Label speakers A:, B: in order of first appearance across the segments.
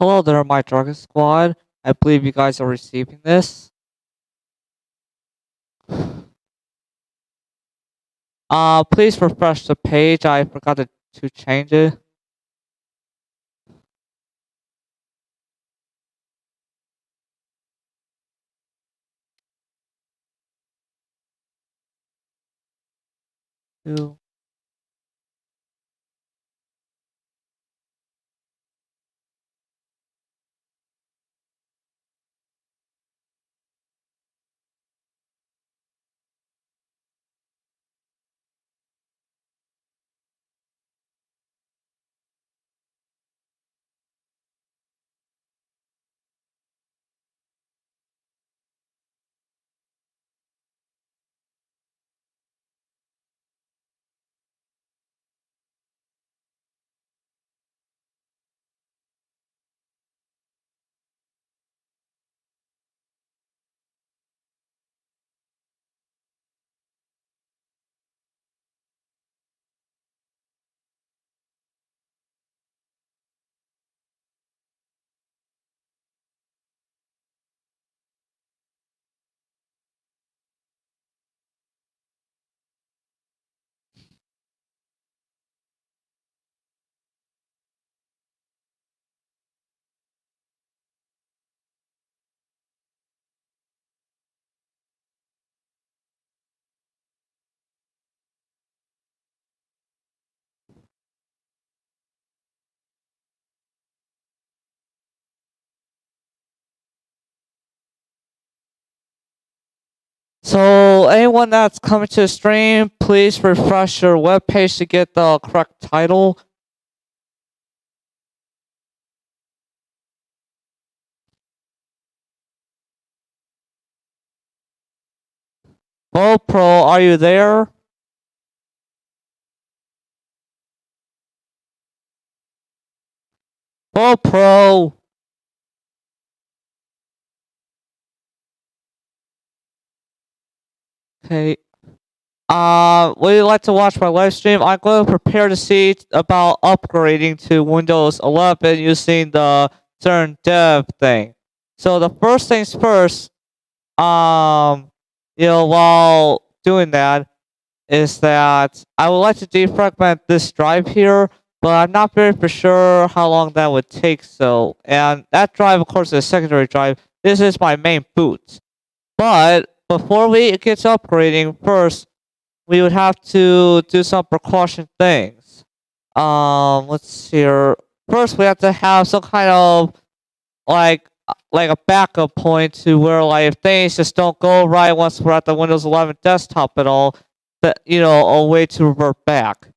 A: hello there, my Dragon Squad. I believe you guys are receiving this. Please refresh the page. I forgot to change it. Ew. So, anyone that's coming to the stream, please refresh your webpage to get the correct title. GoPro, are you there? GoPro! Okay. Would you like to watch my live stream? I'm going to prepare the seat about upgrading to Windows 11 using the certain dev thing. So the first things first, while doing that, is that I would like to defragment this drive here, but I'm not very for sure how long that would take. So, and that drive, of course, is a secondary drive. This is my main boot. But before we get to upgrading, first we would have to do some precaution things. Let's see here. First, we have to have some kind of like a backup point to where like if things just don't go right once we're at the Windows 11 desktop at all, that a way to revert back.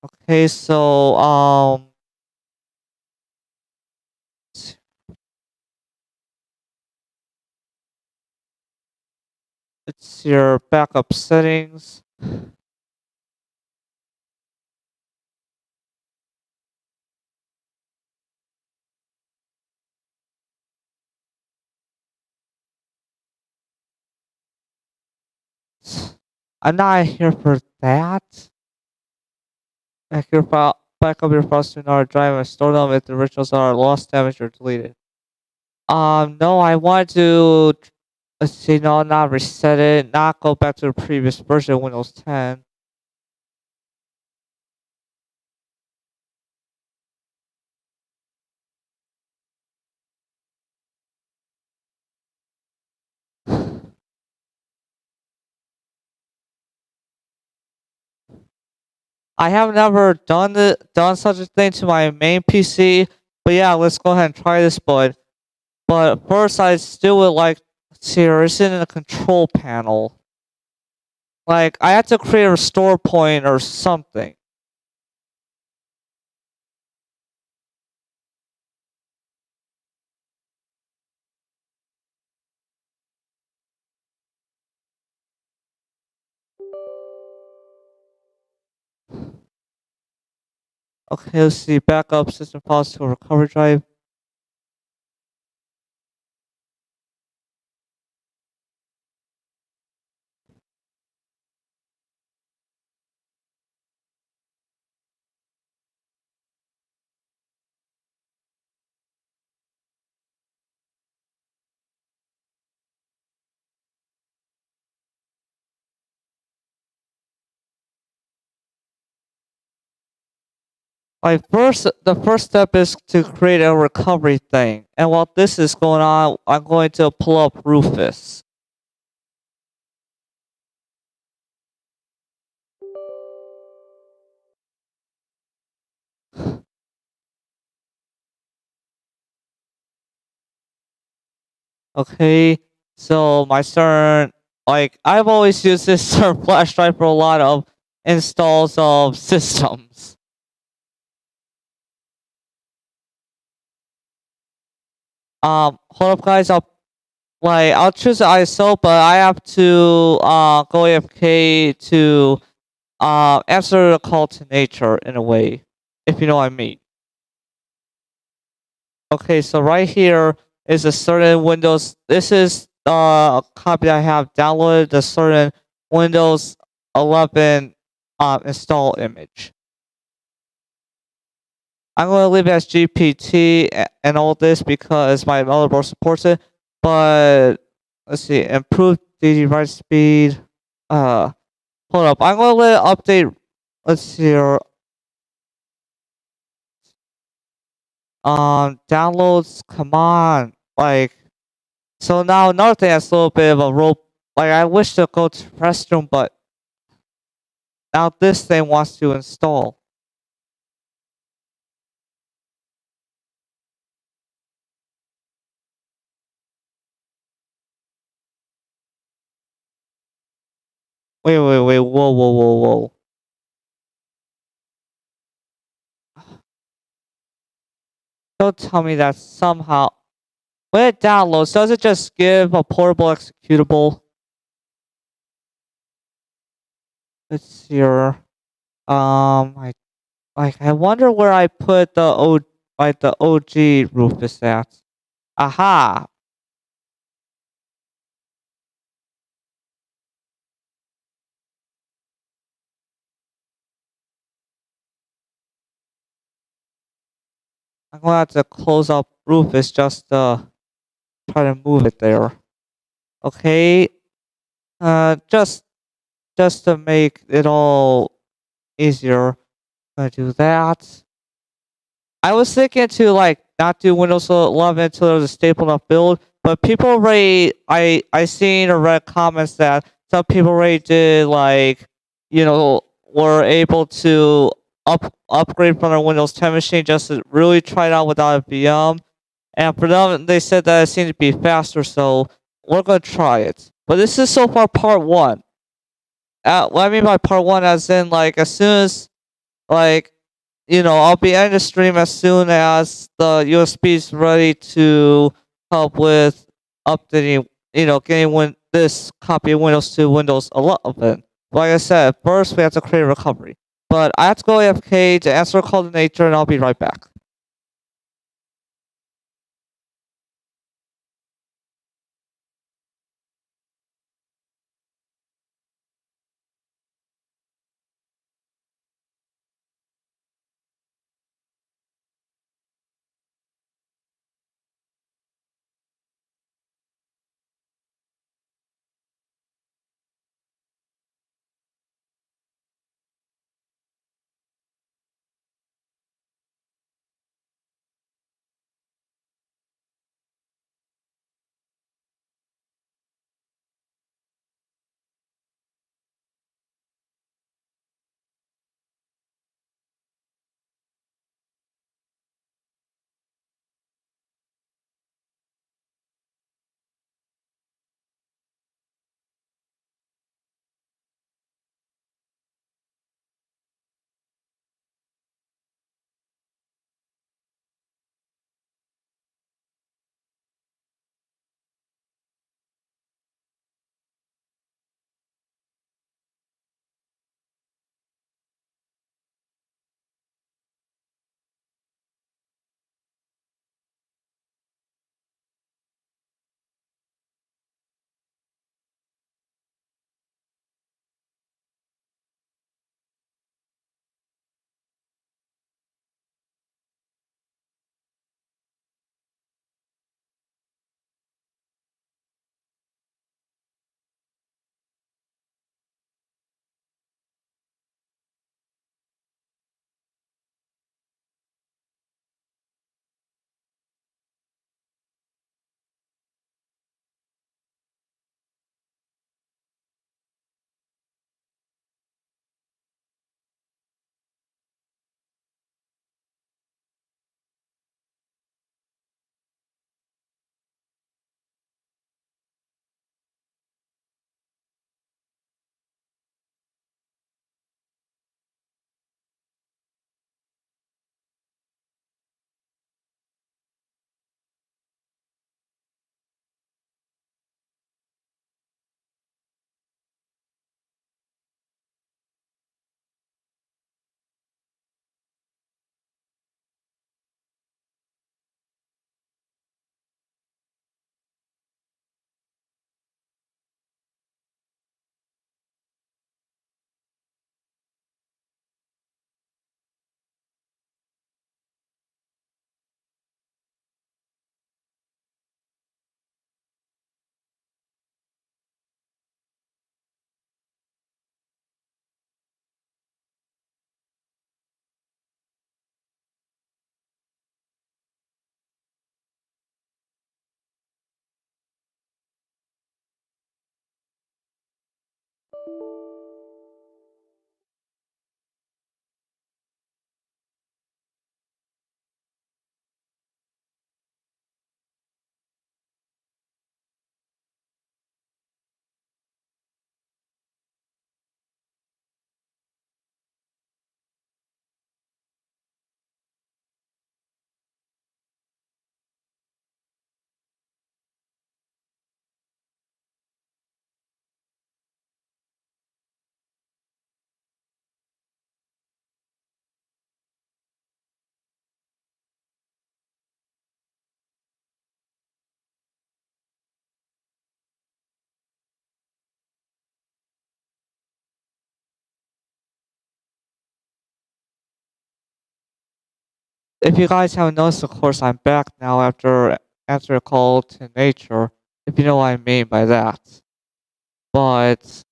A: Okay, so it's your backup settings. I'm not here for that. Back up your files to another drive and store them if the originals are lost, damaged, or deleted. No, I want to, let's see, no, not reset it, not go back to the previous version of Windows 10. I have never done such a thing to my main PC, but yeah, let's go ahead and try this. But first, I still would like to see, is it in the control panel? Like I have to create a restore point or something. Okay, let's see. Backup system files to a recovery drive. the first step is to create a recovery thing. And while this is going on, I'm going to pull up Rufus. Okay, so my CERN, like I've always used this CERN flash drive for a lot of installs of systems. Hold up, guys. I'll choose the ISO, but I have to go AFK to answer the call to nature in a way, if you know what I mean. Okay, so right here is a certain Windows. This is a copy I have downloaded. The certain Windows 11 install image. I'm going to leave it as GPT and all this because my motherboard supports it. But let's see, improve DD write speed. Hold up, I'm going to let it update. Let's see here. Downloads. Come on, like. So now another thing that's a little bit of a rope. Like I wish to go to restroom, but now this thing wants to install. Wait, whoa, whoa. Don't tell me that somehow when it downloads, does it just give a portable executable? Let's see here. I wonder where I put the OG Rufus at. Aha! I'm gonna have to close up Rufus just to try to move it there. Okay. Just to make it all easier, gonna do that. I was thinking to like not do Windows 11 until there was a stable enough build, but people already I seen or read comments that some people already did like were able to upgrade from their Windows 10 machine just to really try it out without a VM, and for them they said that it seemed to be faster, so we're gonna try it. But this is so far part one. What I mean by part one, as in like as soon as like I'll be ending the stream as soon as the USB is ready to help with updating. Getting this copy of Windows to Windows 11. Like I said, first we have to create a recovery. But I have to go AFK to answer a call to nature, and I'll be right back. If you guys haven't noticed, of course, I'm back now after a call to nature, if you know what I mean by that. But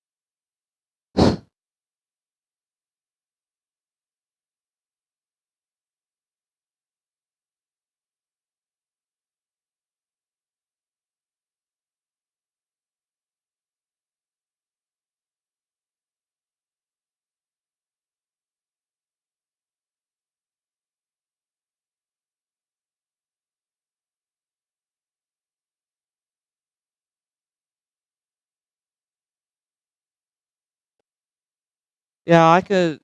A: yeah, I could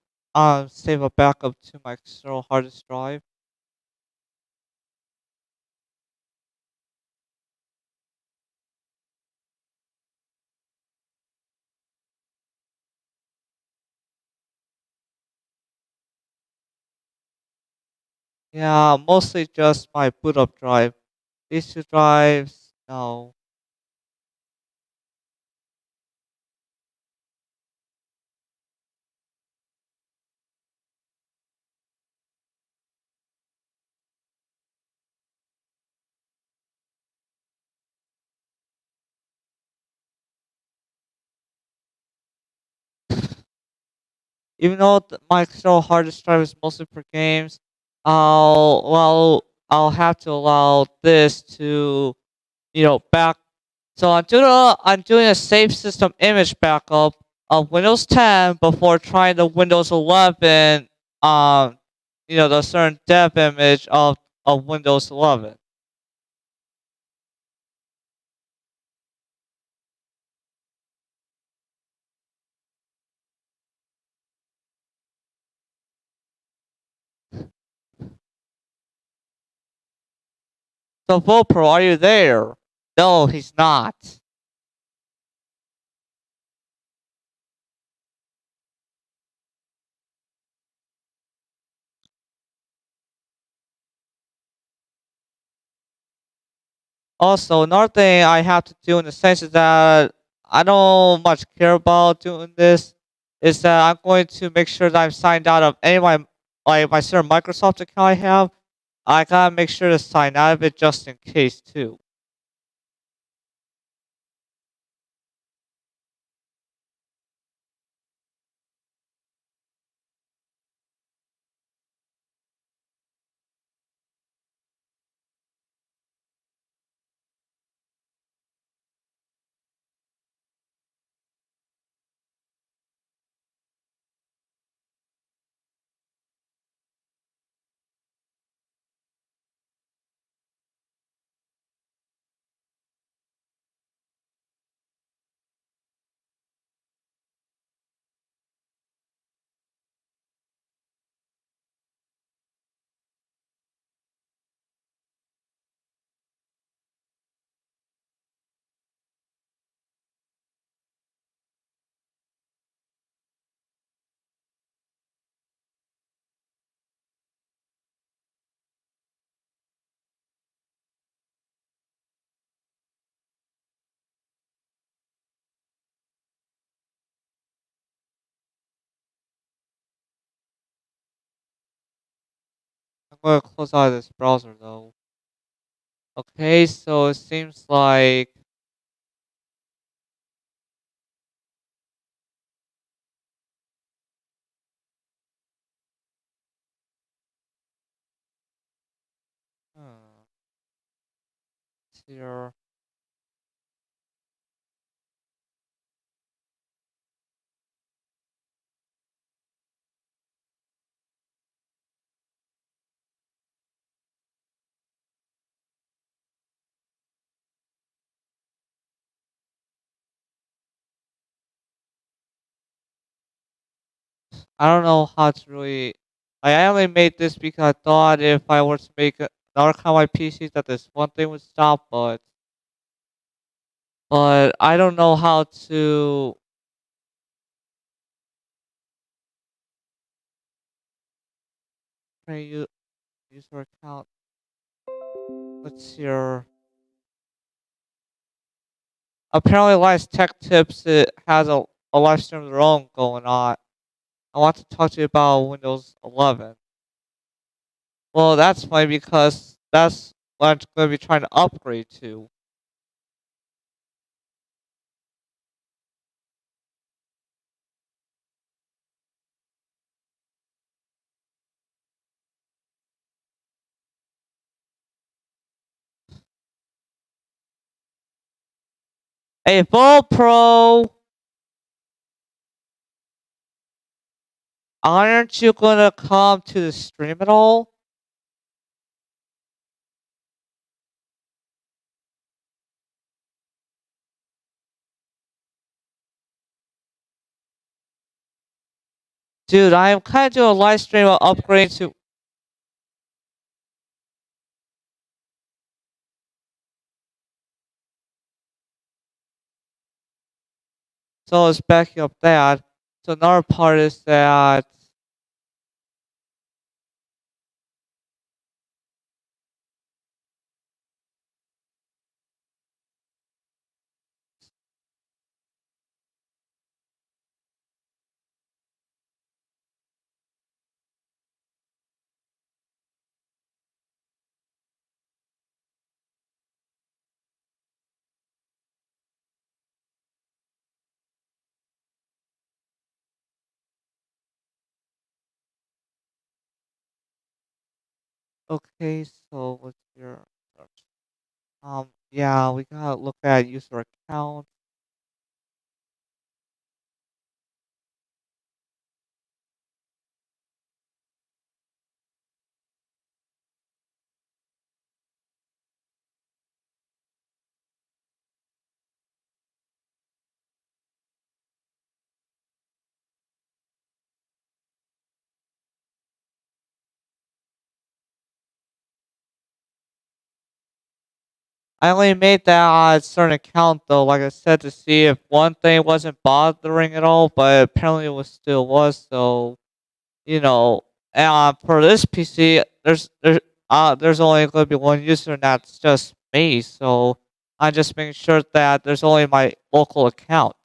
A: save a backup to my external hard disk drive. Yeah, mostly just my boot up drive. These two drives, no. Even though my external hard disk drive is mostly for games, I'll have to allow this to back. So I'm doing a safe system image backup of Windows 10 before trying the Windows 11 the certain dev image of Windows 11. So Vopro, are you there? No, he's not. Also, another thing I have to do in the sense is that I don't much care about doing this is that I'm going to make sure that I'm signed out of any of my certain Microsoft account I have. I gotta make sure to sign out of it just in case too. I'm gonna close out of this browser though. Okay, so it seems like hmm, here. I don't know how to really. I only made this because I thought if I were to make another kind of my PC that this one thing would stop, but I don't know how to create user account. Let's see here. Apparently, Live Tech Tips it has a live stream of their own going on. I want to talk to you about Windows 11. Well, that's funny because that's what I'm going to be trying to upgrade to. Hey, Vol Pro, aren't you going to come to the stream at all? Dude, I am kind of doing a live stream of upgrading to. So it's backing up that. So another part is that. Okay, so what's your. Yeah, we gotta look at user account. I only made that on a certain account though, like I said, to see if one thing wasn't bothering at all, but apparently it was still was. So you know, and for this PC, there's only going to be one user, and that's just me. So I'm just making sure that there's only my local account.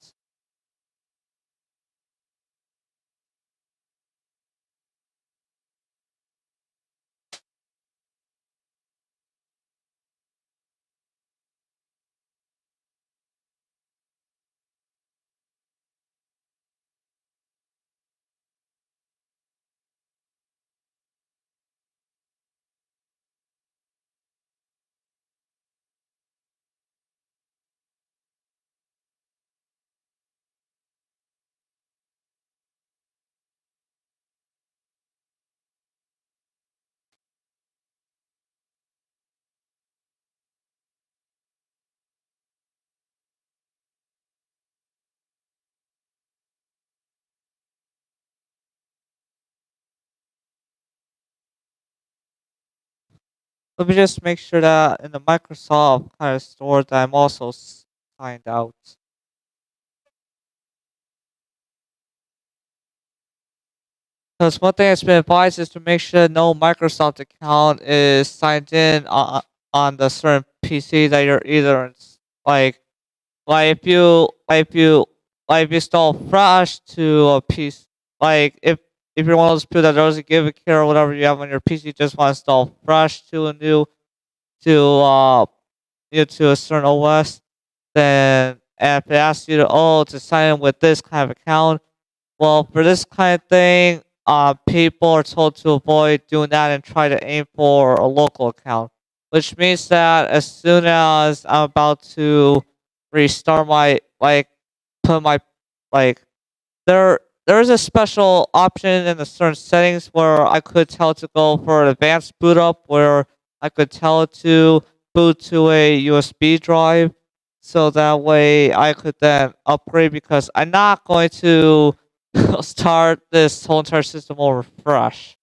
A: Let me just make sure that in the Microsoft kind of store that I'm also signed out. Because one thing that's been advised is to make sure no Microsoft account is signed in on the certain PC that you're either like like if you install Flash to a piece like if you're one of those people that doesn't give a care or whatever you have on your PC, just want to install Flash to a new to to a certain OS, then if it asks you to sign in with this kind of account, well, for this kind of thing, people are told to avoid doing that and try to aim for a local account, which means that as soon as I'm about to restart my put my like there's a special option in the certain settings where I could tell it to go for an advanced boot up, where I could tell it to boot to a USB drive, so that way I could then upgrade because I'm not going to start this whole entire system over fresh.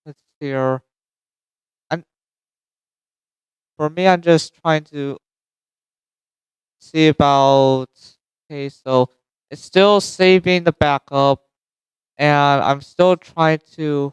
A: Let's see here. And for me, I'm just trying to see about. Okay, so it's still saving the backup, and I'm still trying to.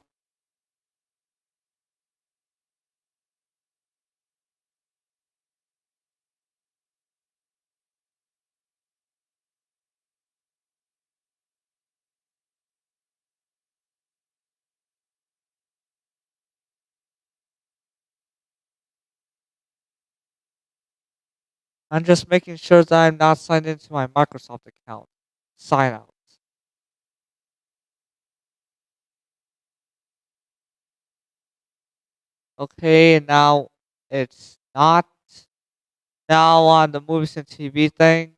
A: I'm just making sure that I'm not signed into my Microsoft account. Sign out. Okay, now it's not. Now on the movies and TV thing.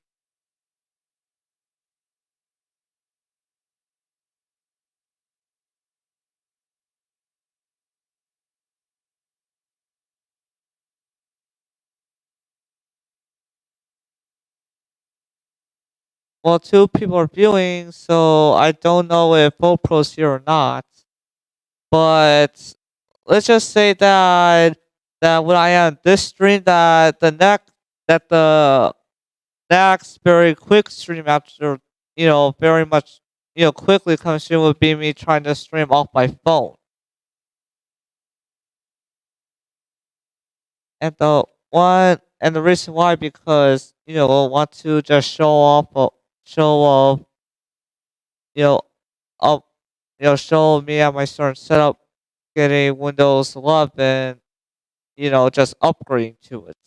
A: Well, two people are viewing, so I don't know if GoPro's here or not. But let's just say that when I end this stream, that the next very quick stream after very much quickly comes in would be me trying to stream off my phone. And the reason why, because I want to just show off you know up show me at my certain setup getting Windows 11, just upgrading to it.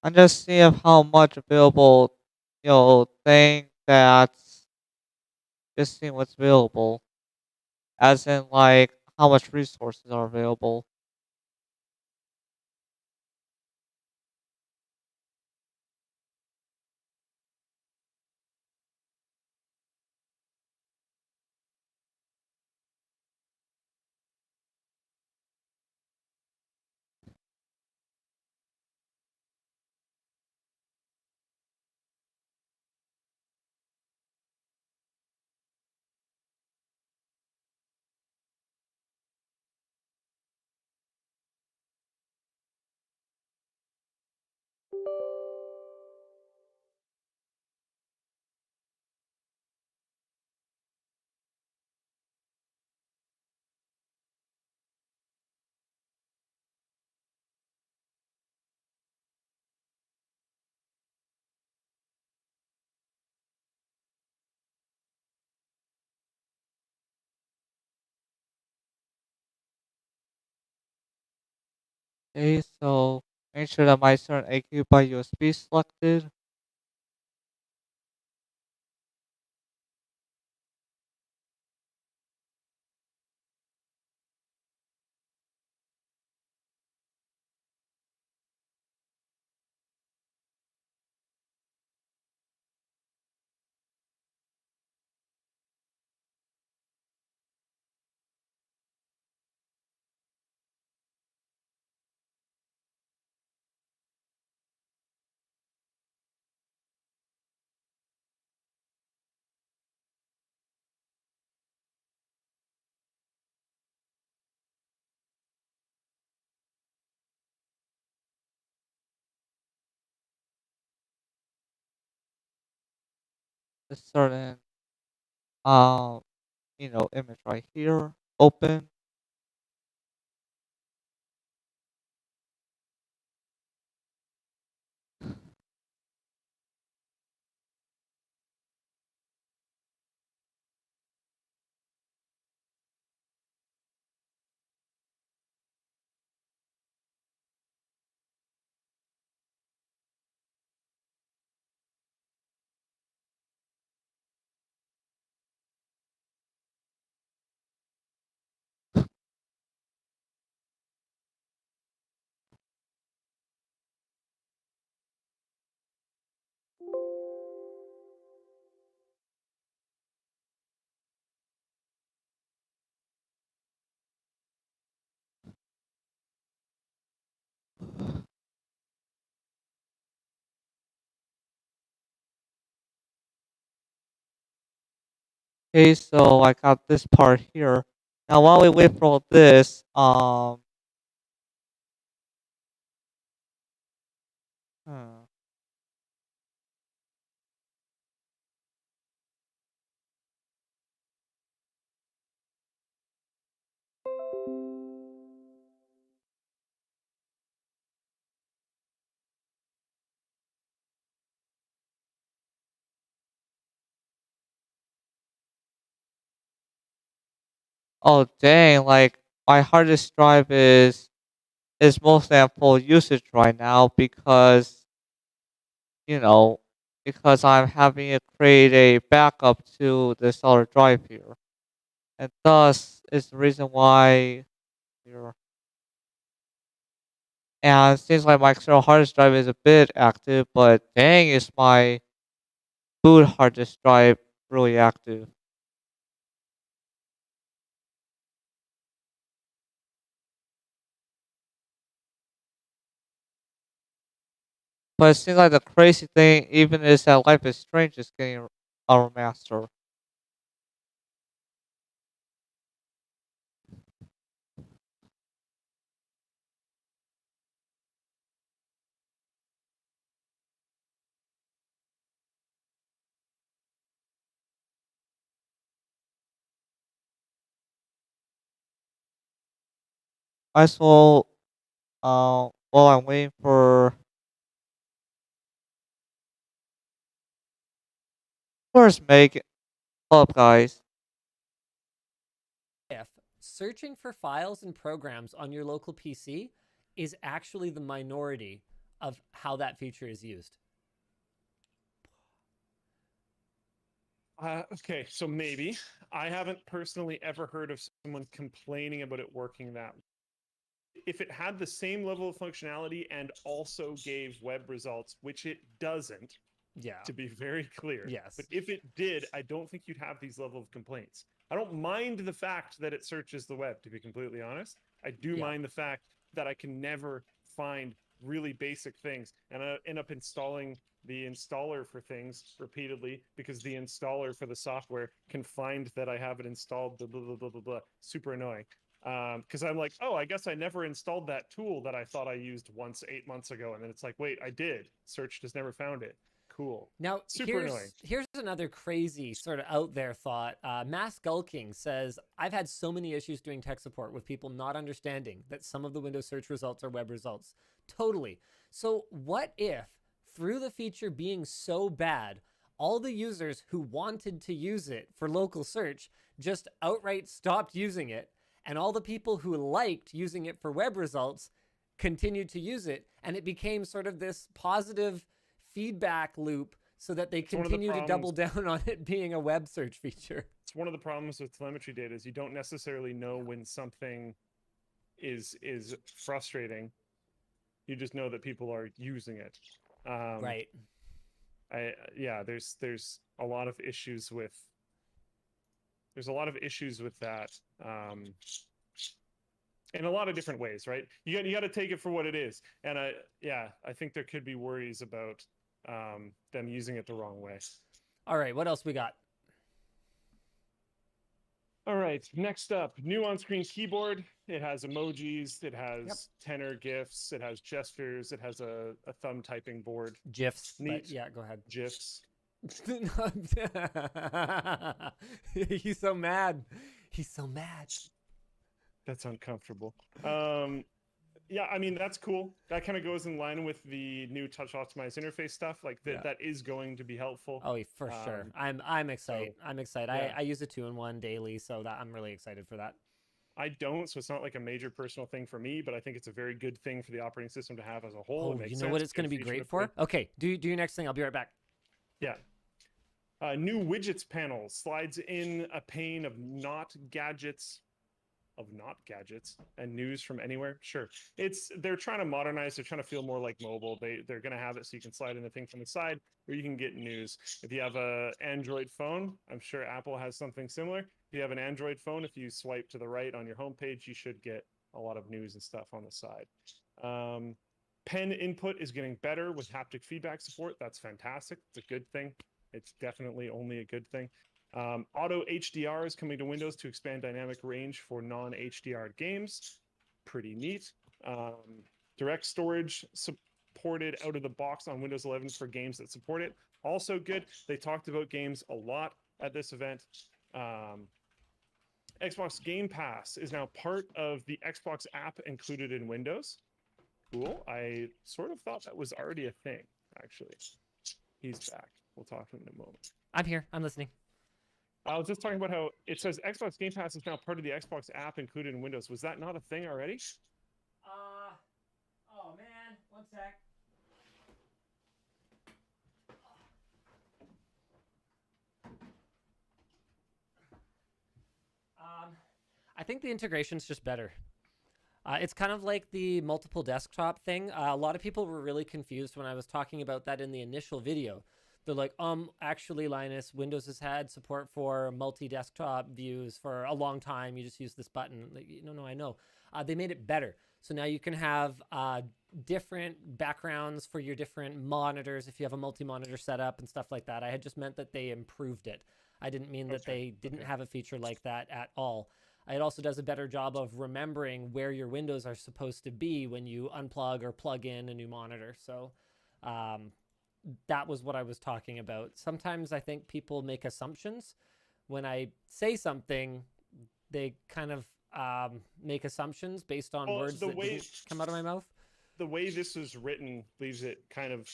A: I'm just seeing how much available thing that's just seeing what's available, as in like how much resources are available. Okay, so make sure that my certain AQ by USB selected. a certain um image right here. Open. Okay, so I got this part here. Now while we wait for all this, hmm. Oh dang, like my hard disk drive is mostly at full usage right now because you know because I'm having it create a backup to this other drive here. And thus is the reason why here. And it seems like my external hard disk drive is a bit active, but dang is my boot hard disk drive really active. But it seems like the crazy thing even is that Life is Strange is getting a remaster. As well, while I'm waiting for where's Meg? What's up, guys?
B: If searching for files and programs on your local PC is actually the minority of how that feature is used.
C: Okay, so maybe. I haven't personally ever heard of someone complaining about it working that way. If it had the same level of functionality and also gave web results, which it doesn't,
B: Yeah.
C: to be very clear.
B: Yes.
C: But if it did, I don't think you'd have these level of complaints. I don't mind the fact that it searches the web, to be completely honest. I do
B: Yeah.
C: mind the fact that I can never find really basic things and I end up installing the installer for things repeatedly because the installer for the software can find that I have it installed, blah, blah, blah, blah, blah, blah. Super annoying. Because I'm like, oh, I guess I never installed that tool that I thought I used once 8 months ago. And then it's like, wait, I did. Search just never found it. Cool.
B: Now,
C: Super annoying.
B: here's another crazy sort of out there thought. Mass Gulking says, I've had so many issues doing tech support with people not understanding that some of the Windows search results are web results. Totally. So what if, through the feature being so bad, all the users who wanted to use it for local search just outright stopped using it, and all the people who liked using it for web results continued to use it, and it became sort of this positive feedback loop so that they continue to double down on it being a web search feature.
C: It's one of the problems with telemetry data is you don't necessarily know when something is frustrating. You just know that people are using it.
B: Right.
C: There's a lot of issues with that. In a lot of different ways, right? You got to take it for what it is, and I think there could be worries about them using it the wrong way.
B: All right, what else we got?
C: All right, next up, new on-screen keyboard. It has emojis, it has tenor GIFs, it has gestures, it has a thumb typing board.
B: GIFs.
C: Neat.
B: Yeah, go ahead.
C: GIFs.
B: He's so mad. He's so mad.
C: That's uncomfortable. Yeah, I mean that's cool. That kind of goes in line with the new touch optimized interface stuff. Like that,
B: Yeah.
C: that is going to be helpful.
B: Oh, for sure. I'm excited. I'm excited.
C: yeah.
B: I use a 2-in-1 daily, so that I'm really excited for that.
C: I don't, so it's not like a major personal thing for me, but I think it's a very good thing for the operating system to have as a whole.
B: Oh,
C: It makes
B: you know
C: sense,
B: what it's
C: good
B: going to be
C: feature
B: great
C: to
B: for?
C: put.
B: Okay, do your next thing. I'll be right back.
C: Yeah. New widgets panel slides in a pane of not gadgets and news from anywhere. Sure, they're trying to modernize. They're trying to feel more like mobile. They're going to have it so you can slide in the thing from the side where you can get news. If you have a Android phone, I'm sure Apple has something similar. If you have an Android phone, if you swipe to the right on your homepage, you should get a lot of news and stuff on the side. Pen input is getting better with haptic feedback support. That's fantastic. It's a good thing. It's definitely only a good thing. Auto HDR is coming to Windows to expand dynamic range for non-HDR games. Pretty neat. Direct storage supported out of the box on Windows 11 for games that support it. Also good. They talked about games a lot at this event. Xbox Game Pass is now part of the Xbox app included in Windows. Cool. I sort of thought that was already a thing, actually. He's back. We'll talk to him in a moment.
B: I'm here. I'm listening.
C: I was just talking about how it says Xbox Game Pass is now part of the Xbox app included in Windows. Was that not a thing already?
B: Oh man, one sec. I think the integration's just better. It's kind of like the multiple desktop thing. A lot of people were really confused when I was talking about that in the initial video. They're like, actually, Linus, Windows has had support for multi-desktop views for a long time. You just use this button. Like, no, I know. They made it better. So now you can have different backgrounds for your different monitors if you have a multi-monitor setup and stuff like that. I had just meant that they improved it. I didn't mean that they didn't have a feature like that at all. It also does a better job of remembering where your windows are supposed to be when you unplug or plug in a new monitor. So that was what I was talking about. Sometimes I think people make assumptions. When I say something, they kind of make assumptions based on words that didn't come out of my mouth.
C: The way this is written leaves it kind of,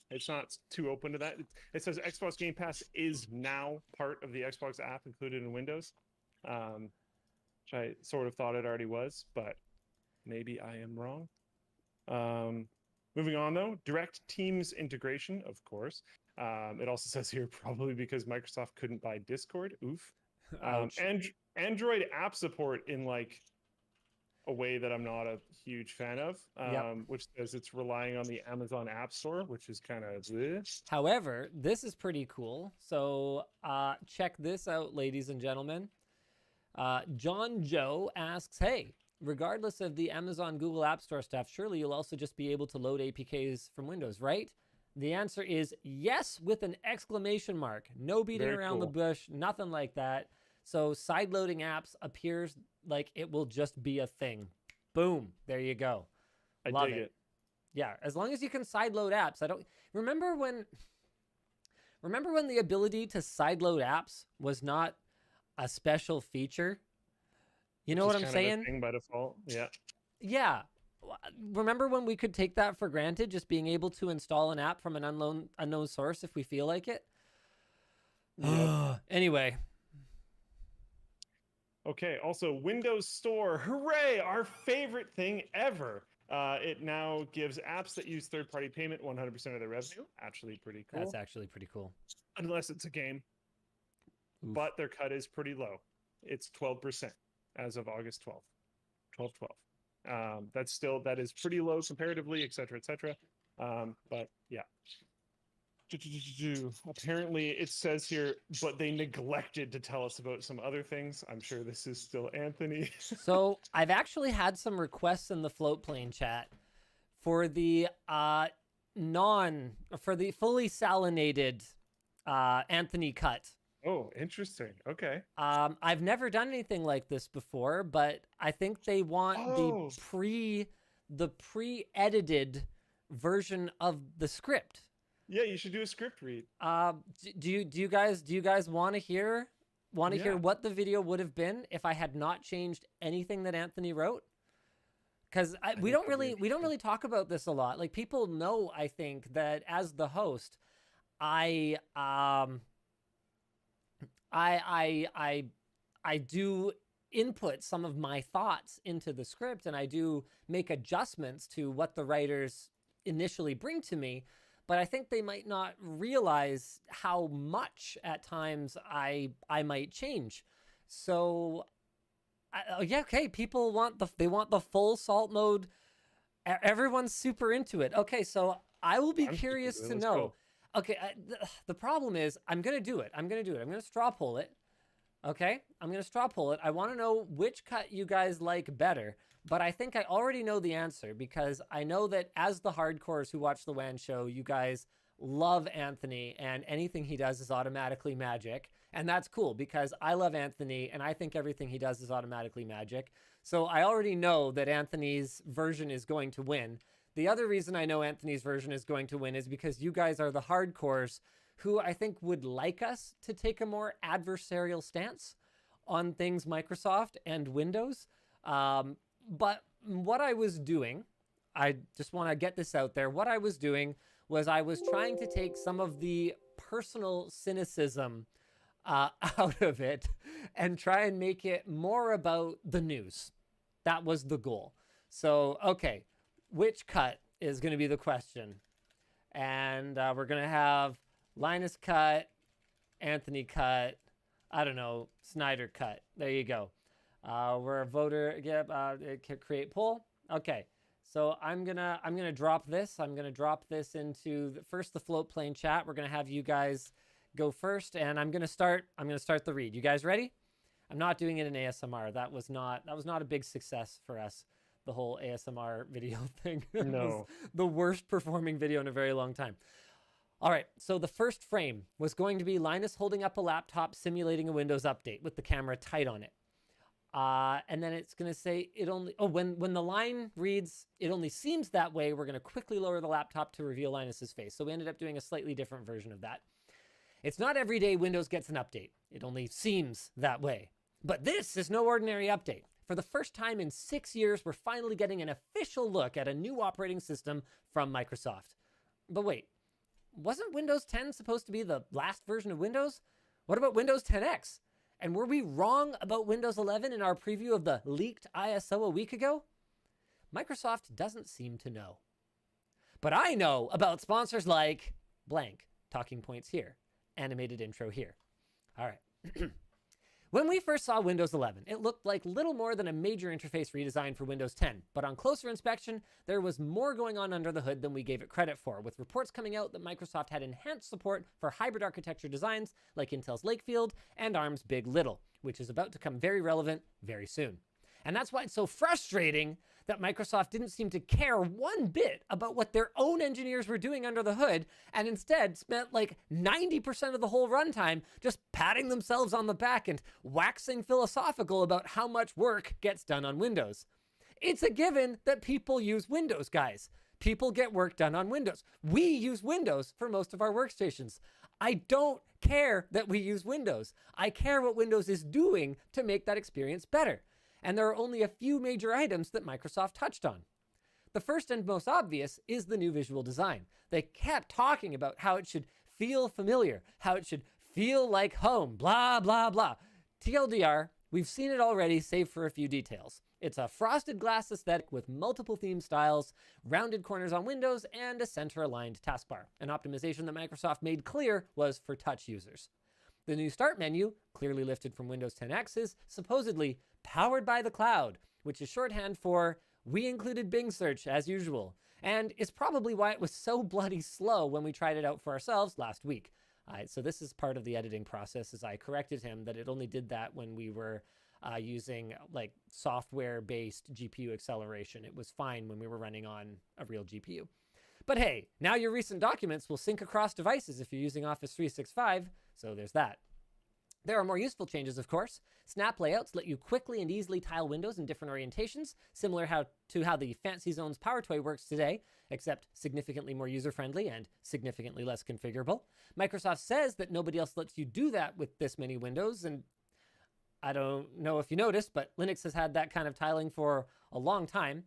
C: it's not too open to that. It says Xbox Game Pass is now part of the Xbox app included in Windows, which I sort of thought it already was, but maybe I am wrong. Moving on, though, direct Teams integration, of course. It also says here probably because Microsoft couldn't buy Discord. Oof. Android app support in like a way that I'm not a huge fan of, which says it's relying on the Amazon App Store, which is kind of this.
B: However, this is pretty cool. So check this out, ladies and gentlemen. John Joe asks, hey, regardless of the Amazon Google App Store stuff, surely you'll also just be able to load APKs from Windows, right? The answer is yes, with an exclamation mark. No beating around the bush, nothing like that. So side-loading apps appears like it will just be a thing. Boom, there you go.
C: Love it.
B: Yeah, as long as you can side-load apps. Remember when the ability to side-load apps was not a special feature? You know what I'm saying?
C: Thing by default. Yeah.
B: Yeah. Remember when we could take that for granted, just being able to install an app from an unknown source if we feel like it?
C: Yep.
B: Anyway.
C: Okay, also Windows Store. Hooray! Our favorite thing ever. It now gives apps that use third-party payment 100% of their revenue. Actually pretty cool.
B: That's actually pretty cool.
C: Unless it's a game.
B: Oof.
C: But their cut is pretty low. It's 12% as of August 12th. 12/12. That is pretty low comparatively, et cetera, et cetera. But yeah. Apparently it says here, but they neglected to tell us about some other things. I'm sure this is still Anthony.
B: So I've actually had some requests in the float plane chat for the fully salinated Anthony cut.
C: Oh, interesting. Okay.
B: I've never done anything like this before, but I think they want the pre-edited version of the script.
C: Yeah, you should do a script read.
B: Do you guys want to hear
C: Yeah.
B: what the video would have been if I had not changed anything that Anthony wrote? Because we
C: think
B: don't
C: that'd be
B: really
C: interesting.
B: talk about this a lot. Like, people know, I think, that as the host, I I do input some of my thoughts into the script, and I do make adjustments to what the writers initially bring to me. But I think they might not realize how much at times I might change. So yeah, okay. People want the full salt mode. Everyone's super into it. Okay, so I will be
C: I'm super
B: curious
C: into it.
B: to
C: Let's
B: know.
C: go.
B: Okay, the problem is I'm gonna do it. I'm gonna straw poll it. Okay, I'm gonna straw poll it. I want to know which cut you guys like better, but I think I already know the answer because I know that as the hardcores who watch the WAN show, you guys love Anthony, and anything he does is automatically magic, and that's cool because I love Anthony, and I think everything he does is automatically magic. So I already know that Anthony's version is going to win. The other reason I know Anthony's version is going to win is because you guys are the hardcores who I think would like us to take a more adversarial stance on things Microsoft and Windows. But what I was doing, I just want to get this out there. What I was doing was I was trying to take some of the personal cynicism out of it and try and make it more about the news. That was the goal. So, okay, which cut is going to be the question? And we're going to have Linus cut, Anthony cut, I don't know, Snyder cut. There you go. We're a voter. Create poll. Okay, so I'm gonna drop this. I'm gonna drop this into the float plane chat. We're gonna have you guys go first, and I'm gonna start the read. You guys ready? I'm not doing it in ASMR. That was not a big success for us. The whole ASMR video thing. It
C: No.
B: was the worst performing video in a very long time. All right, so the first frame was going to be Linus holding up a laptop simulating a Windows update with the camera tight on it. And then it's going to say when the line reads, it only seems that way, we're going to quickly lower the laptop to reveal Linus's face. So we ended up doing a slightly different version of that. It's not every day Windows gets an update. It only seems that way. But this is no ordinary update. For the first time in 6 years, we're finally getting an official look at a new operating system from Microsoft. But wait, wasn't Windows 10 supposed to be the last version of Windows? What about Windows 10X? And were we wrong about Windows 11 in our preview of the leaked ISO a week ago? Microsoft doesn't seem to know. But I know about sponsors like blank, talking points here, animated intro here. All right. When we first saw Windows 11, it looked like little more than a major interface redesign for Windows 10, but on closer inspection, there was more going on under the hood than we gave it credit for, with reports coming out that Microsoft had enhanced support for hybrid architecture designs like Intel's Lakefield and ARM's Big Little, which is about to come very relevant very soon. And that's why it's so frustrating that Microsoft didn't seem to care one bit about what their own engineers were doing under the hood, and instead spent like 90% of the whole runtime just patting themselves on the back and waxing philosophical about how much work gets done on Windows. It's a given that people use Windows, guys. People get work done on Windows. We use Windows for most of our workstations. I don't care that we use Windows. I care what Windows is doing to make that experience better. And there are only a few major items that Microsoft touched on. The first and most obvious is the new visual design. They kept talking about how it should feel familiar, how it should feel like home, blah, blah, blah. TLDR, we've seen it already, save for a few details. It's a frosted glass aesthetic with multiple theme styles, rounded corners on windows, and a center-aligned taskbar, an optimization that Microsoft made clear was for touch users. The new Start menu, clearly lifted from Windows 10X, is supposedly powered by the cloud, which is shorthand for we included Bing search as usual, and is probably why it was so bloody slow when we tried it out for ourselves last week. So this is part of the editing process, as I corrected him that it only did that when we were using like software-based GPU acceleration. It was fine when we were running on a real GPU. But hey, now your recent documents will sync across devices if you're using Office 365, so there's that. There are more useful changes, of course. Snap layouts let you quickly and easily tile windows in different orientations, similar to how the Fancy Zones Power Toy works today, except significantly more user-friendly and significantly less configurable. Microsoft says that nobody else lets you do that with this many windows, and I don't know if you noticed, but Linux has had that kind of tiling for a long time.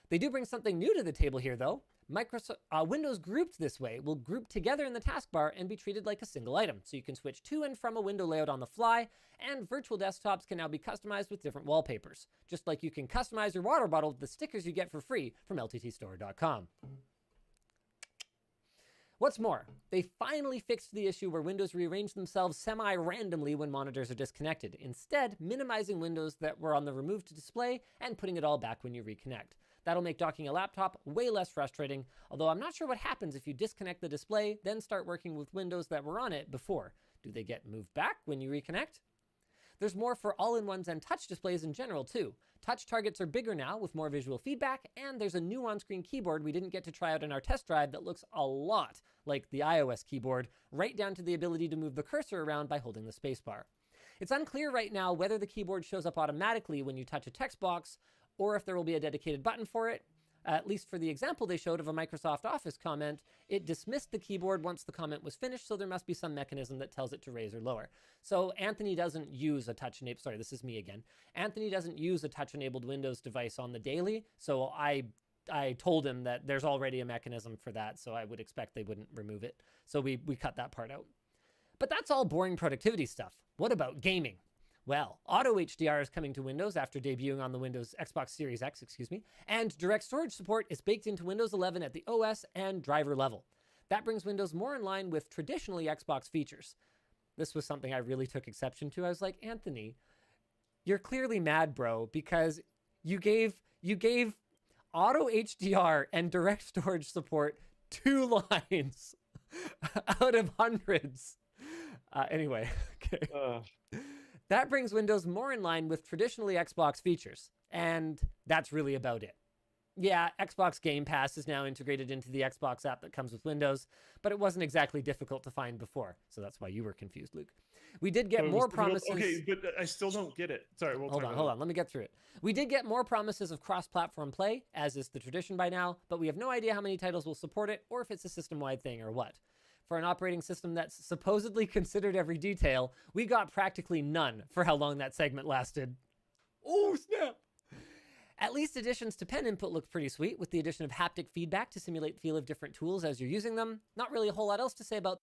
B: They do bring something new to the table here, though. Windows grouped this way will group together in the taskbar and be treated like a single item, so you can switch to and from a window layout on the fly, and virtual desktops can now be customized with different wallpapers, just like you can customize your water bottle with the stickers you get for free from lttstore.com. What's more, they finally fixed the issue where windows rearrange themselves semi-randomly when monitors are disconnected, instead minimizing windows that were on the removed display and putting it all back when you reconnect. That'll make docking a laptop way less frustrating, although I'm not sure what happens if you disconnect the display, then start working with windows that were on it before. Do they get moved back when you reconnect? There's more for all-in-ones and touch displays in general, too. Touch targets are bigger now with more visual feedback, and there's a new on-screen keyboard we didn't get to try out in our test drive that looks a lot like the iOS keyboard, right down to the ability to move the cursor around by holding the spacebar. It's unclear right now whether the keyboard shows up automatically when you touch a text box, or if there will be a dedicated button for it. At least for the example they showed of a Microsoft Office comment, it dismissed the keyboard once the comment was finished, so there must be some mechanism that tells it to raise or lower. So Anthony doesn't use a touch-enabled, sorry, this is me again. Anthony doesn't use a touch-enabled Windows device on the daily, so I told him that there's already a mechanism for that, so I would expect they wouldn't remove it. So we cut that part out. But that's all boring productivity stuff. What about gaming? Well, Auto HDR is coming to Windows after debuting on the Xbox Series X, and direct storage support is baked into Windows 11 at the OS and driver level. That brings Windows more in line with traditionally Xbox features. This was something I really took exception to. I was like, Anthony, you're clearly mad, bro, because you gave Auto HDR and direct storage support 2 lines out of hundreds. Anyway, okay. That brings Windows more in line with traditionally Xbox features, and that's really about it. Yeah, Xbox Game Pass is now integrated into the Xbox app that comes with Windows, but it wasn't exactly difficult to find before, so that's why you were confused, Luke. We did get more promises.
C: Okay, but I still don't get it. Sorry,
B: hold on. Let me get through it. We did get more promises of cross-platform play, as is the tradition by now, but we have no idea how many titles will support it, or if it's a system-wide thing or what. For an operating system that's supposedly considered every detail, we got practically none for how long that segment lasted. Oh, snap! At least additions to pen input looked pretty sweet, with the addition of haptic feedback to simulate the feel of different tools as you're using them. Not really a whole lot else to say about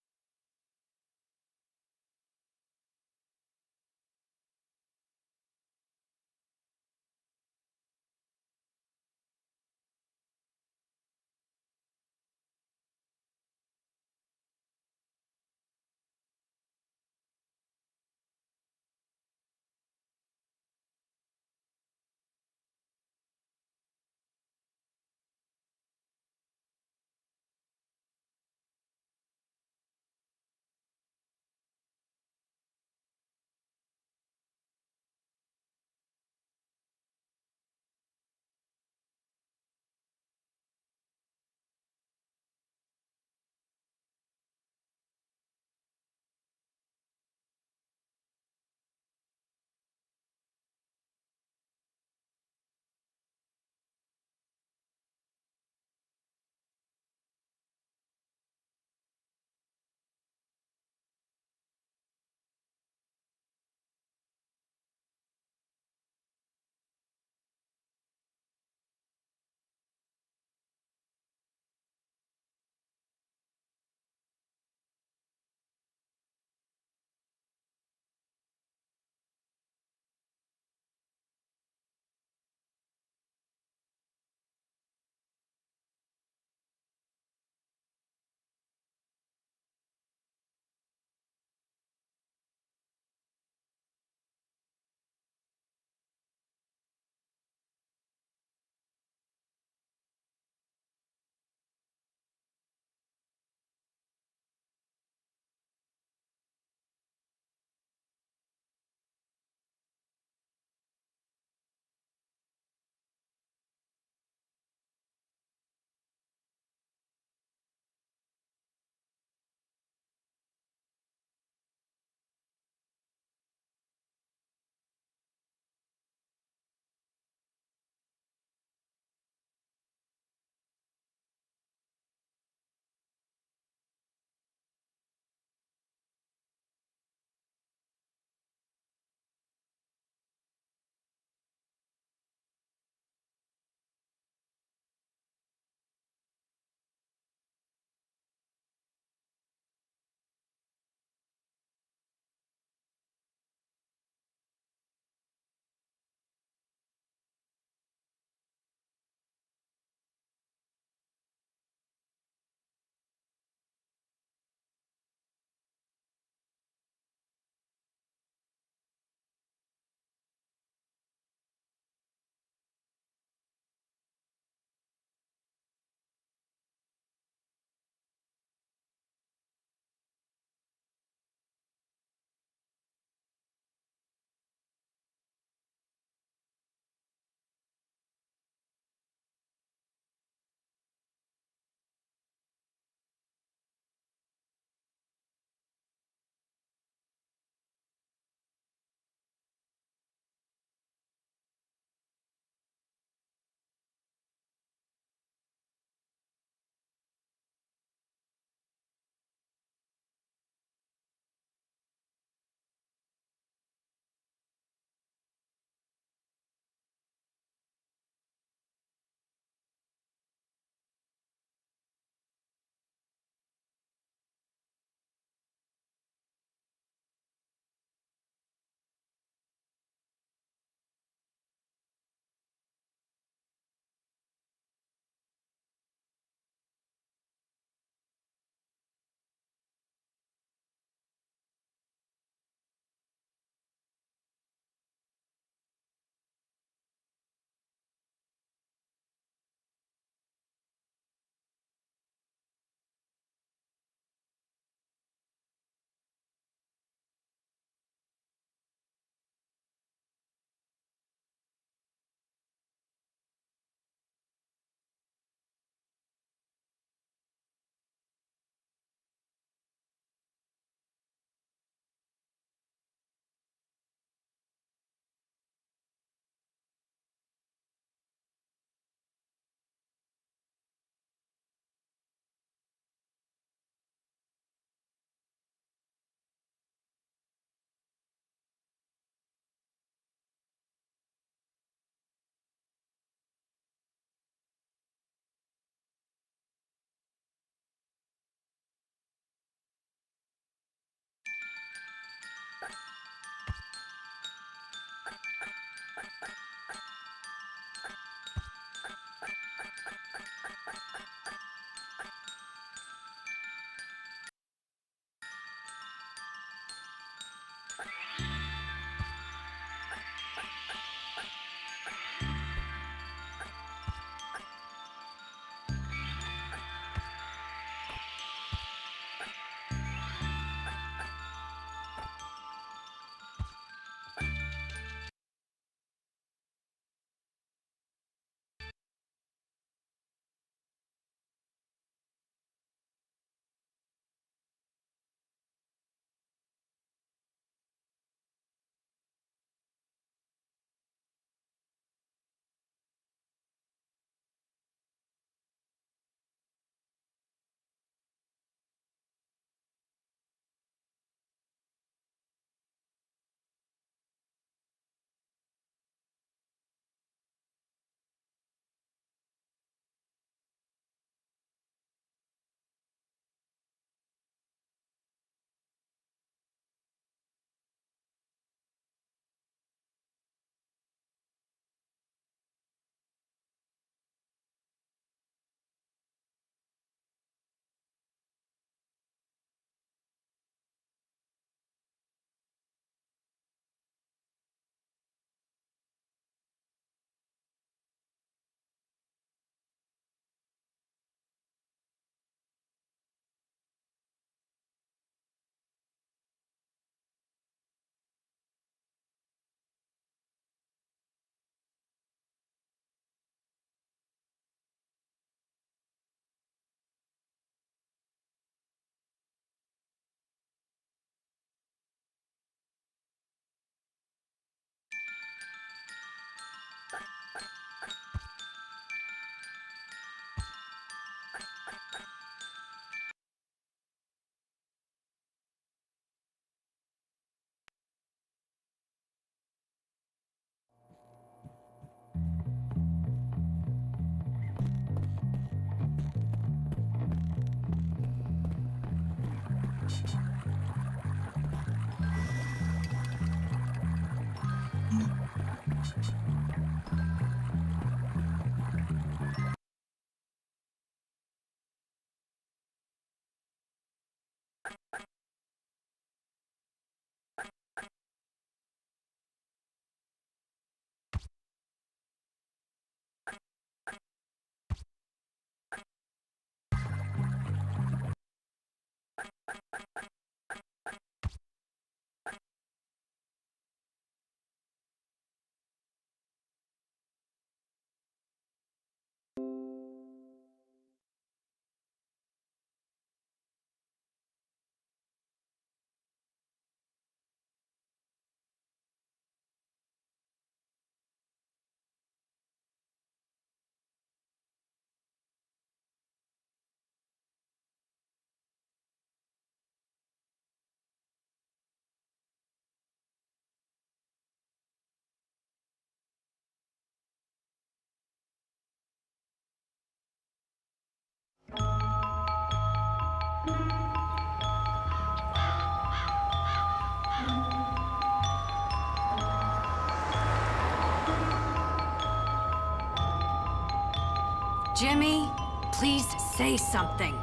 D: Jimmy, please say something.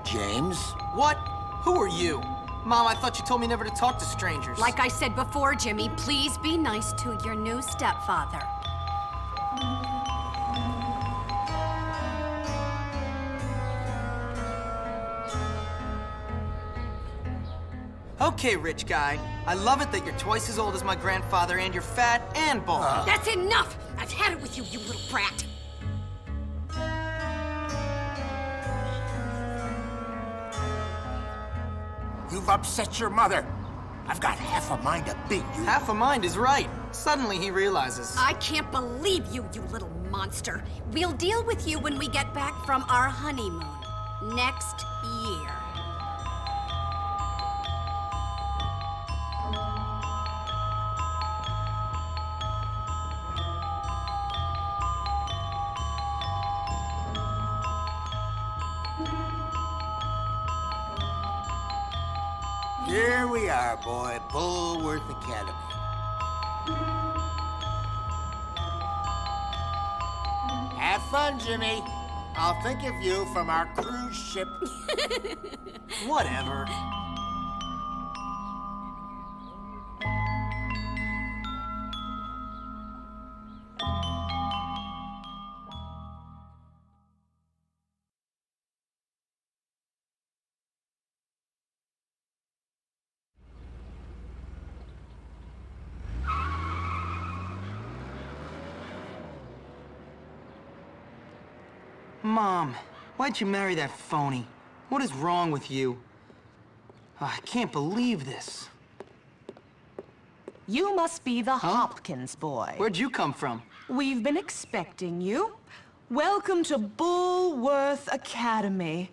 E: James?
F: What? Who are you? Mom, I thought you told me never to talk to strangers.
D: Like I said before, Jimmy, please be nice to your new stepfather.
F: Okay, rich guy. I love it that you're twice as old as my grandfather and you're fat and bald.
D: That's enough! I've had it with you, you little brat.
E: You've upset your mother. I've got half a mind to beat you.
F: Half a mind is right. Suddenly he realizes.
D: I can't believe you, you little monster. We'll deal with you when we get back from our honeymoon. Next year.
E: Here we are, boy. Bullworth Academy. Have fun, Jimmy. I'll think of you from our cruise ship.
F: Whatever. Mom, why'd you marry that phony? What is wrong with you? I can't believe this.
G: You must be the Hopkins boy.
F: Where'd you come from?
G: We've been expecting you. Welcome to Bullworth Academy.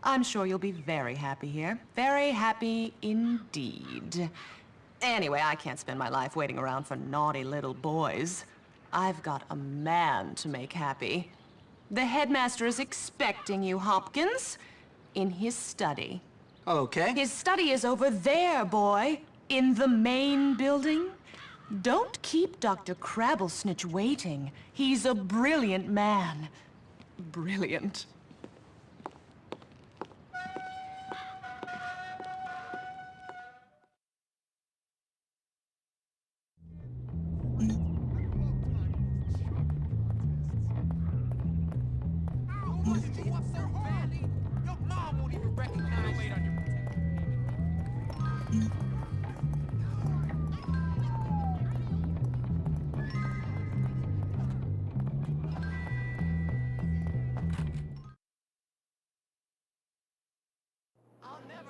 G: I'm sure you'll be very happy here. Very happy indeed. Anyway, I can't spend my life waiting around for naughty little boys. I've got a man to make happy. The headmaster is expecting you, Hopkins, in his study.
F: Okay.
G: His study is over there, boy, in the main building. Don't keep Dr. Crabblesnitch waiting. He's a brilliant man. Brilliant.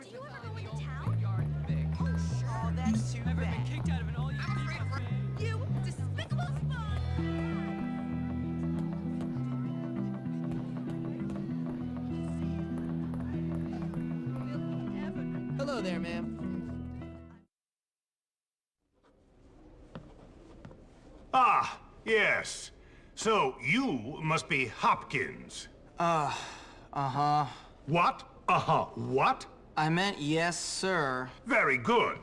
D: Do you ever go into town?
F: Oh, that's too bad.
D: You despicable
F: Hello there, ma'am.
H: Ah, yes. So you must be Hopkins.
F: Uh-huh.
H: What? Uh-huh. What?
F: I meant yes, sir.
H: Very good.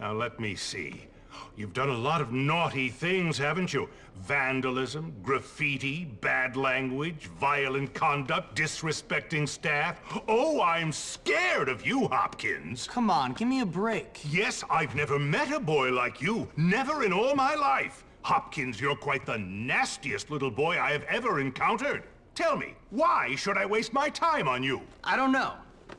H: Now let me see. You've done a lot of naughty things, haven't you? Vandalism, graffiti, bad language, violent conduct, disrespecting staff. Oh, I'm scared of you, Hopkins.
F: Come on, give me a break.
H: Yes, I've never met a boy like you. Never in all my life. Hopkins, you're quite the nastiest little boy I have ever encountered. Tell me, why should I waste my time on you?
F: I don't know.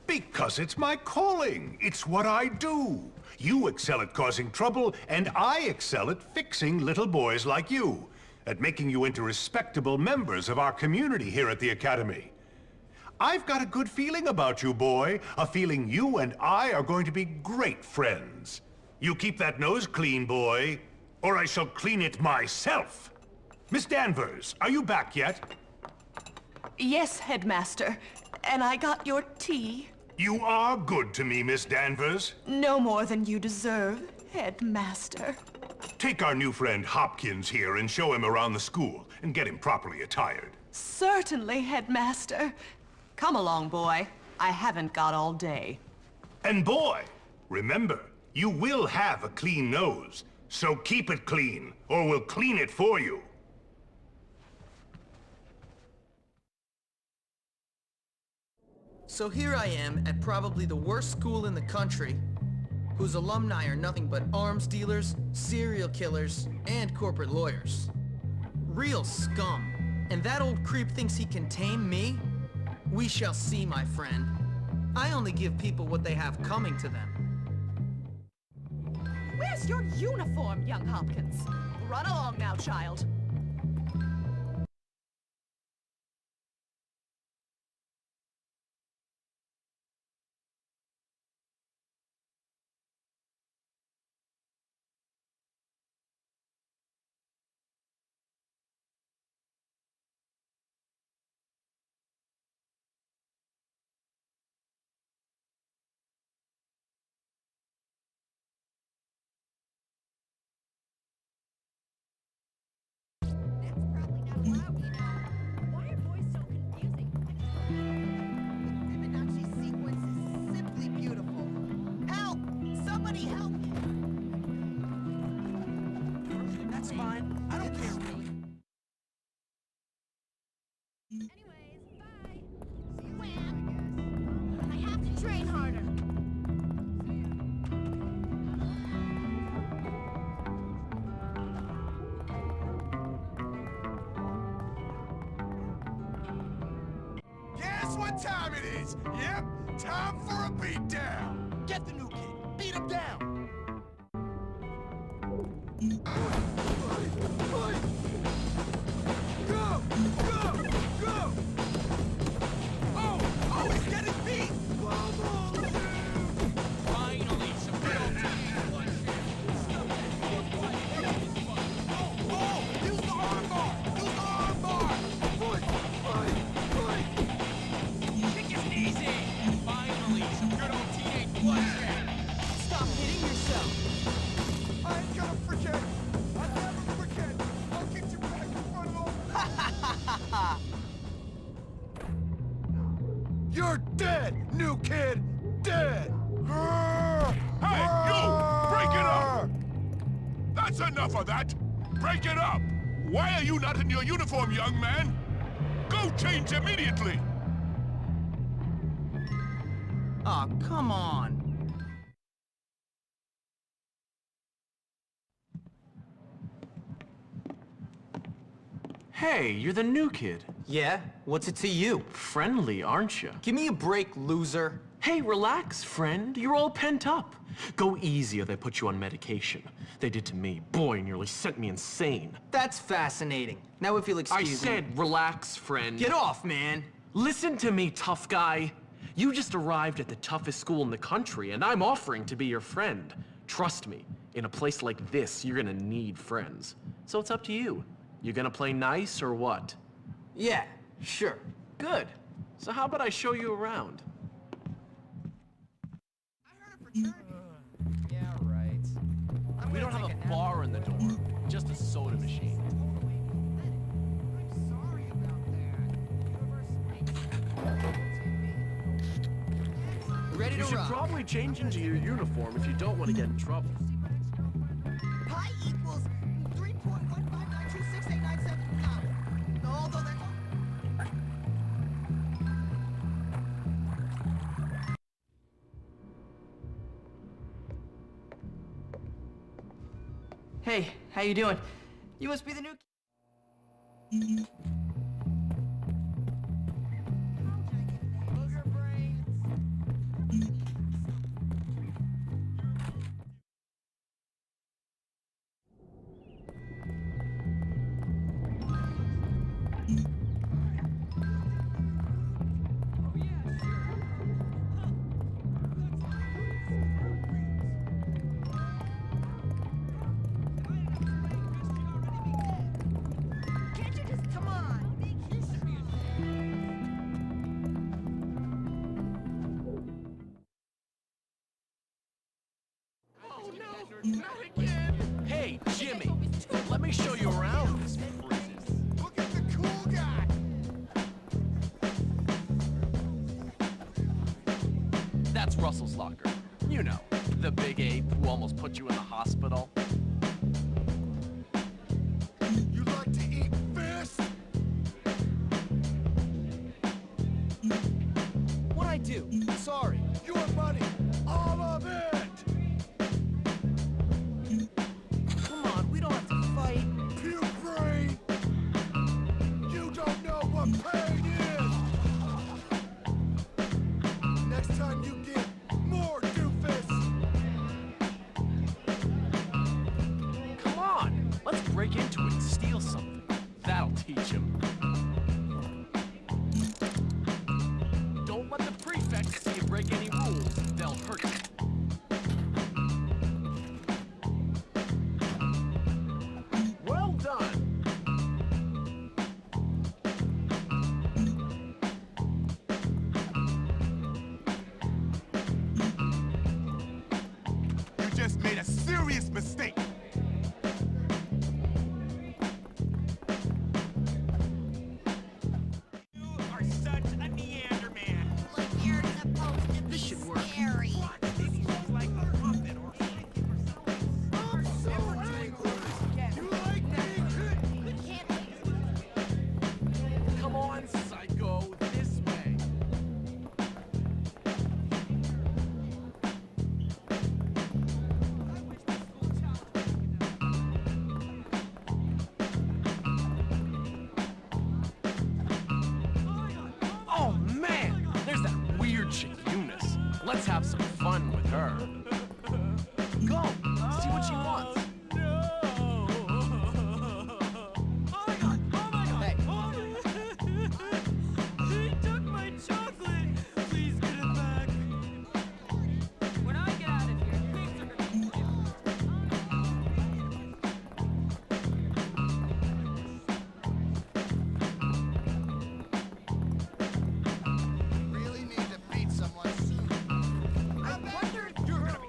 H: Because it's my calling. It's what I do. You excel at causing trouble, and I excel at fixing little boys like you. At making you into respectable members of our community here at the Academy. I've got a good feeling about you, boy. A feeling you and I are going to be great friends. You keep that nose clean, boy, or I shall clean it myself. Miss Danvers, are you back yet?
G: Yes, Headmaster. And I got your tea.
H: You are good to me, Miss Danvers.
G: No more than you deserve, Headmaster.
H: Take our new friend Hopkins here and show him around the school and get him properly attired.
G: Certainly, Headmaster. Come along, boy. I haven't got all day.
H: And boy, remember, you will have a clean nose, so keep it clean, or we'll clean it for you.
F: So here I am at probably the worst school in the country, whose alumni are nothing but arms dealers, serial killers, and corporate lawyers. Real scum. And that old creep thinks he can tame me? We shall see, my friend. I only give people what they have coming to them.
G: Where's your uniform, young Hopkins? Run along now, child.
I: Guess what time it is? Yep, time for a beatdown. Get the new kid. Beat him down. Go! Go! Go! Oh, he's getting beat! Finally, some real use the arm bar! Use the arm bar! Kick his knees in! Finally, some good old teenage bloodshed! Stop hitting yourself! I ain't gonna forget! I'll never forget! I'll get you back in front of all... You're dead, new kid! Dead!
J: Hey, you! Break it up! That's enough of that! Break it up! Why are you not in your uniform, young man? Go change immediately!
F: Aw, come on.
K: Hey, you're the new kid.
F: Yeah? What's it to you?
K: Friendly, aren't you?
F: Give me a break, loser.
K: Hey, relax, friend. You're all pent up. Go easy or they put you on medication. They did to me. Boy, nearly sent me insane.
F: That's fascinating. Now if you'll
K: I
F: excuse me.
K: said relax, friend.
F: Get off, man.
K: Listen to me, tough guy. You just arrived at the toughest school in the country, and I'm offering to be your friend. Trust me, in a place like this, you're gonna need friends. So it's up to you. You gonna play nice or what?
F: Yeah, sure.
K: Good. So how about I show you around?
I: Yeah, right.
K: We don't have a bar in the dorm, just a soda machine.
I: I'm sorry about that.
F: ready
K: You
F: to
K: should
F: rock.
K: probably change into your uniform if you don't want to get in trouble.
F: Pi equals 3.1592689. Although that...
G: Hey, how you doing? You must be the new...
F: Can't you just come on? Make history.
K: Oh no, not again! Hey, Jimmy, let me show you around this prison.
I: Look at the cool guy.
K: That's Russell's locker. You know, the big ape who almost put you in the hospital.
I: You like to eat fish?
F: What'd I do? Sorry.
I: Your money, all of it.
F: Come on, we don't have to fight.
I: Puke brain. You don't know what pain is. Next time you get more doofus.
K: Come on, let's break into it and steal something. That'll teach him. Don't let the prefects see you break any rules. They'll hurt you. Well done.
I: You just made a serious mistake. You are such a Neanderman.
D: Like you're supposed to be
F: This should work.
D: scary.
I: Maybe she's like a puppet or something or something. I'm so angry. You like being hit?
K: Come on, psycho, this way. Oh man, there's that weird chick Eunice. Let's have some fun with her. Go, see what she wants.
F: Hey,
I: He took my chocolate. Please get it back.
L: When I get out of here, things are gonna be
I: Really need to beat someone soon. I wonder if you're gonna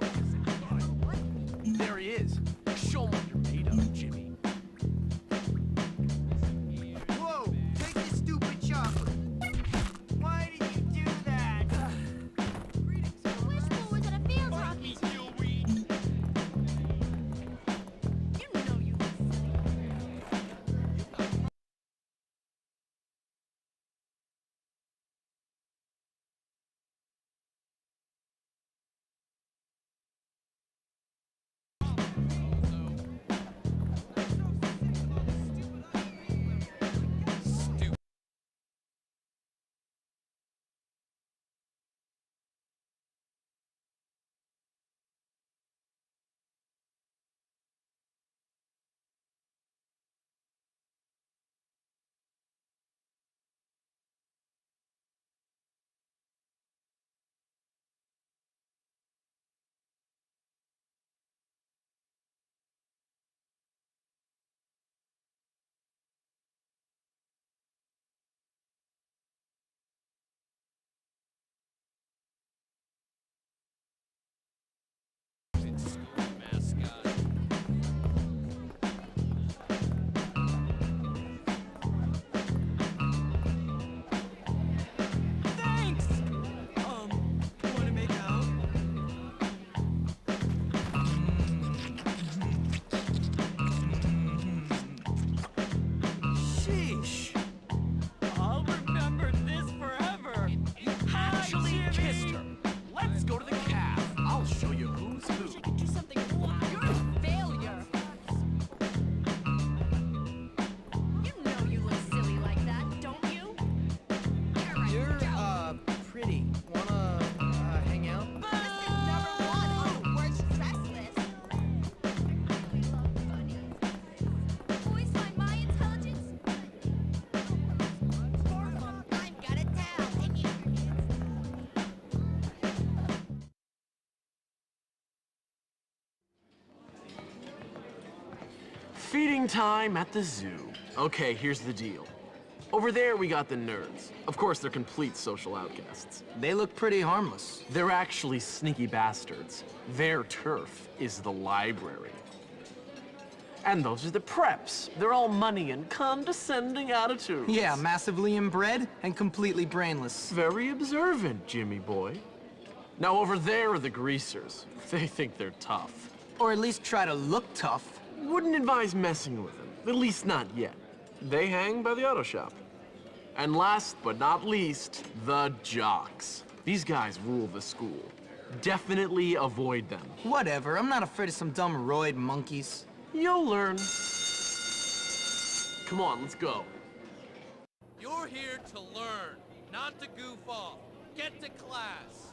K: Feeding time at the zoo. Okay, here's the deal. Over there, we got the nerds. Of course, they're complete social outcasts.
F: They look pretty harmless.
K: They're actually sneaky bastards. Their turf is the library. And those are the preps. They're all money and condescending attitudes.
F: Yeah, massively inbred and completely brainless.
K: Very observant, Jimmy boy. Now over there are the greasers. They think they're tough.
F: Or at least try to look tough.
K: Wouldn't advise messing with them, at least not yet. They hang by the auto shop. And last but not least, the jocks. These guys rule the school. Definitely avoid them.
F: Whatever, I'm not afraid of some dumb roid monkeys.
K: You'll learn. Come on, let's go.
I: You're here to learn, not to goof off. Get to class.